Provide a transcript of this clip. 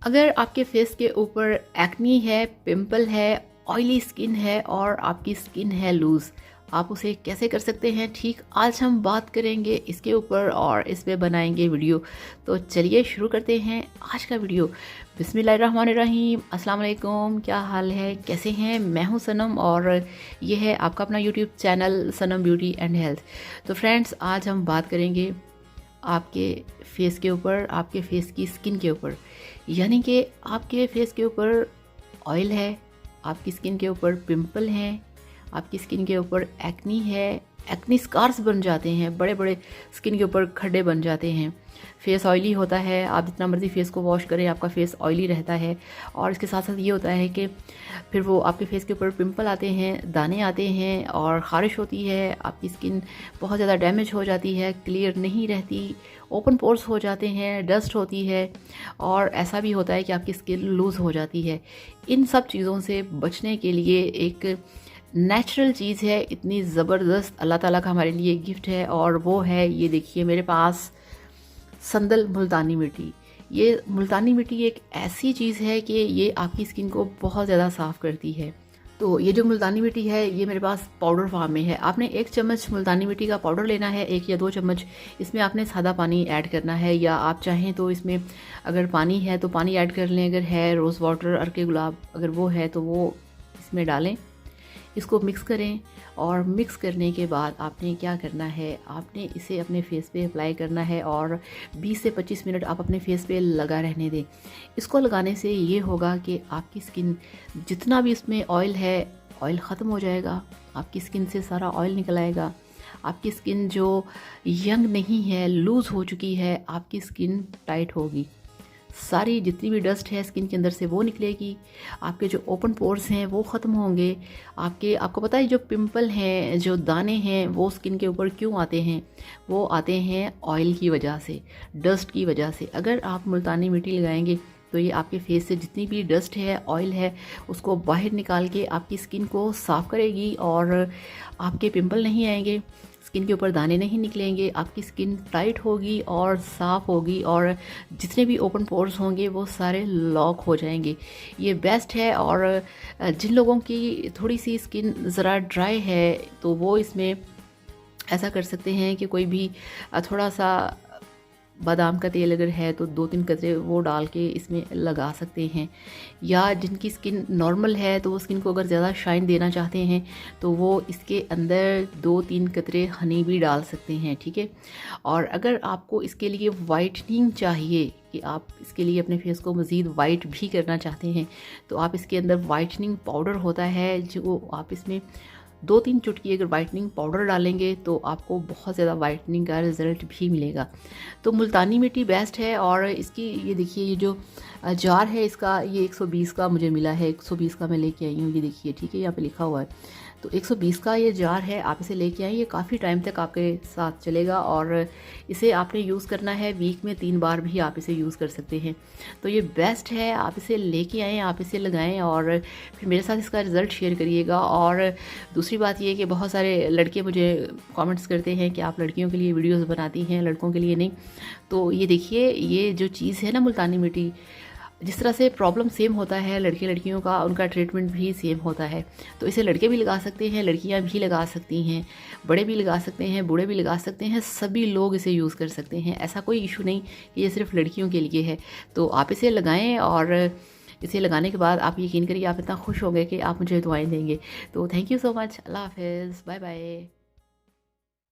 अगर आपके फेस के ऊपर एक्नी है, पिंपल है, ऑयली स्किन है और आपकी स्किन है लूज़, आप उसे कैसे कर सकते हैं ठीक? आज हम बात करेंगे इसके ऊपर और इस पे बनाएंगे वीडियो। तो चलिए शुरू करते हैं आज का वीडियो। बिस्मिल्लाहिर्रहमानिर्रहीम। अस्सलाम वालेकुम, क्या हाल है, कैसे हैं? मैं हूं सनम और ये है आपका अपना YouTube channel Sanam beauty and health. तो फ्रेंड्स, आज हम बात करेंगे आपके फेस के ऊपर, आपके फेस की स्किन के ऊपर। यानी कि आपके फेस के ऊपर ऑयल है, आपकी स्किन के ऊपर पिंपल हैं, आपकी स्किन के ऊपर एक्नी है, एक्नी स्कार्स बन जाते हैं, बड़े बड़े स्किन के ऊपर खड्डे बन जाते हैं, फेस ऑयली होता है, आप जितना मर्ज़ी फेस को वॉश करें आपका फेस ऑयली रहता है। और इसके साथ साथ ये होता है कि फिर वो आपके फेस के ऊपर पिंपल आते हैं, दाने आते हैं और ख़ारिश होती है, आपकी स्किन बहुत ज़्यादा डैमेज हो जाती है, क्लियर नहीं रहती, ओपन पोर्स हो जाते हैं, डस्ट होती है और ऐसा भी होता है कि आपकी स्किन लूज़ हो जाती है। इन सब चीज़ों से बचने के लिए एक नेचुरल चीज़ है, इतनी ज़बरदस्त, अल्लाह ताला का हमारे लिए गिफ्ट है और वो है, ये देखिए मेरे पास संदल मुल्तानी मिट्टी। ये मुल्तानी मिट्टी एक ऐसी चीज़ है कि ये आपकी स्किन को बहुत ज़्यादा साफ़ करती है। तो ये जो मुल्तानी मिट्टी है ये मेरे पास पाउडर फॉर्म में है। आपने 1 चम्मच मुल्तानी मिट्टी का पाउडर लेना है, 1 या 2 चम्मच। इसमें आपने सादा पानी ऐड करना है या आप चाहें तो इसमें अगर पानी है तो पानी ऐड कर लें, अगर है रोज़ वाटर, अर्के गुलाब अगर वो है तो वो इसमें डालें। इसको मिक्स करें और मिक्स करने के बाद आपने क्या करना है, आपने इसे अपने फेस पे अप्लाई करना है और 20 से 25 मिनट आप अपने फेस पे लगा रहने दें। इसको लगाने से ये होगा कि आपकी स्किन जितना भी इसमें ऑयल है, ऑयल ख़त्म हो जाएगा, आपकी स्किन से सारा ऑयल निकल आएगा। आपकी स्किन जो यंग नहीं है, लूज़ हो चुकी है, आपकी स्किन टाइट होगी, सारी जितनी भी डस्ट है स्किन के अंदर से वो निकलेगी, आपके जो ओपन पोर्स हैं वो ख़त्म होंगे। आपको पता है जो पिंपल हैं, जो दाने हैं, वो स्किन के ऊपर क्यों आते हैं? वो आते हैं ऑयल की वजह से, डस्ट की वजह से। अगर आप मुल्तानी मिट्टी लगाएंगे तो ये आपके फेस से जितनी भी डस्ट है, ऑयल है, उसको बाहर निकाल के आपकी स्किन को साफ़ करेगी और आपके पिंपल नहीं आएंगे, स्किन के ऊपर दाने नहीं निकलेंगे, आपकी स्किन टाइट होगी और साफ़ होगी और जितने भी ओपन पोर्स होंगे वो सारे लॉक हो जाएंगे। ये बेस्ट है। और जिन लोगों की थोड़ी सी स्किन ज़रा ड्राई है तो वो इसमें ऐसा कर सकते हैं कि कोई भी थोड़ा सा बादाम का तेल अगर है तो 2-3 कतरे वो डाल के इसमें लगा सकते हैं। या जिनकी स्किन नॉर्मल है तो वो स्किन को अगर ज़्यादा शाइन देना चाहते हैं तो वो इसके अंदर 2-3 कतरे हनी भी डाल सकते हैं, ठीक है। और अगर आपको इसके लिए वाइटनिंग चाहिए कि आप इसके लिए अपने फेस को मज़ीद वाइट भी करना चाहते हैं तो आप इसके अंदर वाइटनिंग पाउडर होता है, जो आप इसमें 2-3 चुटकी अगर वाइटनिंग पाउडर डालेंगे तो आपको बहुत ज़्यादा वाइटनिंग का रिज़ल्ट भी मिलेगा। तो मुल्तानी मिट्टी बेस्ट है। और इसकी ये देखिए, ये जो जार है इसका, ये 120 का मुझे मिला है, 120 का मैं लेके आई हूँ, ये देखिए, ठीक है, यहाँ पे लिखा हुआ है। तो 120 का ये जार है, आप इसे लेके आएँ, ये काफ़ी टाइम तक आपके साथ चलेगा और इसे आपने यूज़ करना है, वीक में 3 बार भी आप इसे यूज़ कर सकते हैं। तो ये बेस्ट है, आप इसे लेके आएँ, आप इसे लगाएं और फिर मेरे साथ इसका रिज़ल्ट शेयर करिएगा। और दूसरी बात ये कि बहुत सारे लड़के मुझे कमेंट्स करते हैं कि आप लड़कियों के लिए वीडियोस बनाती हैं, लड़कों के लिए नहीं। तो ये देखिए, ये जो चीज़ है ना मुल्तानी मिट्टी, जिस तरह से प्रॉब्लम सेम होता है लड़के लड़कियों का, उनका ट्रीटमेंट भी सेम होता है। तो इसे लड़के भी लगा सकते हैं, लड़कियां भी लगा सकती हैं, बड़े भी लगा सकते हैं, बूढ़े भी लगा सकते हैं, सभी लोग इसे यूज़ कर सकते हैं। ऐसा कोई इशू नहीं कि ये सिर्फ लड़कियों के लिए है। तो आप इसे लगाएं और इसे लगाने के बाद आप यकीन करिए आप इतना खुश होंगे कि आप मुझे दुआएं देंगे। तो थैंक यू सो मच, अल्लाह हाफिज़, बाय बाय।